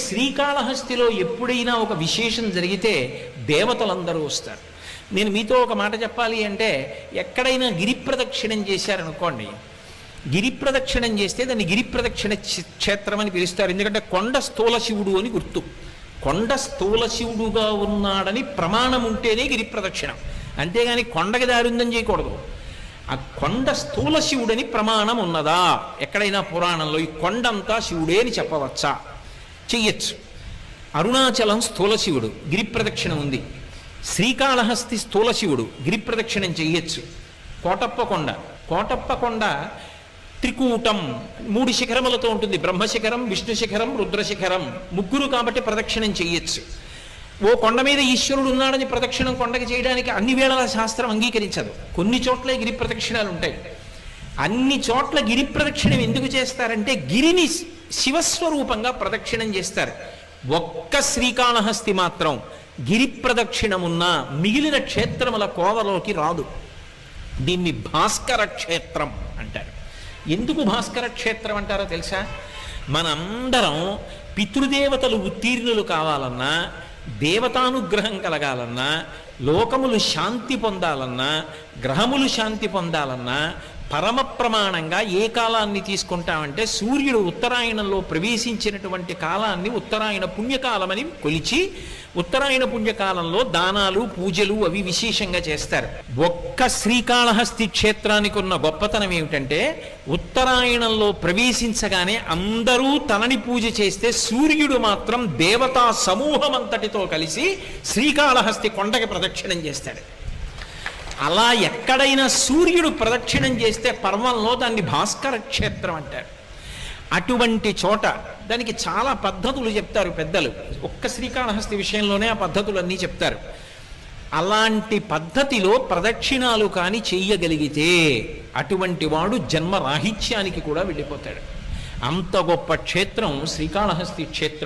శ్రీకాళహస్తిలో ఎప్పుడైనా ఒక విశేషం జరిగితే దేవతలందరూ వస్తారు. నేను మీతో ఒక మాట చెప్పాలి అంటే, ఎక్కడైనా గిరి ప్రదక్షిణం చేశారనుకోండి, గిరి ప్రదక్షిణం చేస్తే దాన్ని గిరి ప్రదక్షిణ క్షేత్రం అని పిలుస్తారు. ఎందుకంటే కొండ స్థూల శివుడు అని గుర్తు. కొండ స్థూల శివుడుగా ఉన్నాడని ప్రమాణం ఉంటేనే గిరి ప్రదక్షిణం, అంతేగాని కొండకి దారి ఉందని చేయకూడదు. ఆ కొండ స్థూల శివుడని ప్రమాణం ఉన్నదా ఎక్కడైనా పురాణంలో? ఈ కొండంతా శివుడే అని చెప్పవచ్చా? చెయ్యొచ్చు. అరుణాచలం స్థూల శివుడు, గిరి ప్రదక్షిణం ఉంది. శ్రీకాళహస్తి స్థూల శివుడు, గిరి ప్రదక్షిణం చెయ్యొచ్చు. కోటప్ప కొండ త్రికూటం 3 శిఖరములతో ఉంటుంది. బ్రహ్మశిఖరం, విష్ణు శిఖరం, రుద్రశిఖరం, 3 కాబట్టి ప్రదక్షిణం చెయ్యొచ్చు. ఓ కొండ మీద ఈశ్వరుడు ఉన్నాడని ప్రదక్షిణం కొండకి చేయడానికి అన్ని వేళల శాస్త్రం అంగీకరించదు. కొన్ని చోట్ల గిరి ప్రదక్షిణాలు ఉంటాయి. అన్ని చోట్ల గిరి ప్రదక్షిణం ఎందుకు చేస్తారంటే, గిరిని శివస్వరూపంగా ప్రదక్షిణం చేస్తారు. ఒక్క శ్రీకాళహస్తి మాత్రం గిరి ప్రదక్షిణమున్న మిగిలిన క్షేత్రముల కోవలోకి రాదు. దీన్ని భాస్కర క్షేత్రం అంటారు. ఎందుకు భాస్కర క్షేత్రం అంటారో తెలుసా? మనందరం పితృదేవతలు ఉత్తీర్ణులు కావాలన్నా, దేవతానుగ్రహం కలగాలన్నా, లోకములు శాంతి పొందాలన్నా, గ్రహములు శాంతి పొందాలన్నా పరమ ప్రమాణంగా ఏ కాలాన్ని తీసుకుంటామంటే, సూర్యుడు ఉత్తరాయణంలో ప్రవేశించినటువంటి కాలాన్ని ఉత్తరాయణ పుణ్యకాలమని కొలిచి, ఉత్తరాయణ పుణ్యకాలంలో దానాలు పూజలు అవి విశేషంగా చేస్తారు. ఒక్క శ్రీకాళహస్తి క్షేత్రానికి ఉన్న గొప్పతనం ఏమిటంటే, ఉత్తరాయణంలో ప్రవేశించగానే అందరూ తనని పూజ చేస్తే, సూర్యుడు మాత్రం దేవతా సమూహం అంతటితో కలిసి శ్రీకాళహస్తి కొండకి ప్రదక్షిణం చేస్తాడు. అలా ఎక్కడైనా సూర్యుడు ప్రదక్షిణం చేస్తే పర్వంలో దాన్ని భాస్కర క్షేత్రం అంటారు. అటువంటి చోట దానికి చాలా పద్ధతులు చెప్తారు పెద్దలు. ఒక్క శ్రీకాళహస్తి విషయంలోనే ఆ పద్ధతులన్నీ చెప్తారు. అలాంటి పద్ధతిలో ప్రదక్షిణాలు కానీ చెయ్యగలిగితే అటువంటి వాడు జన్మరాహిత్యానికి కూడా వెళ్ళిపోతాడు. అంత గొప్ప క్షేత్రం శ్రీకాళహస్తి క్షేత్రం.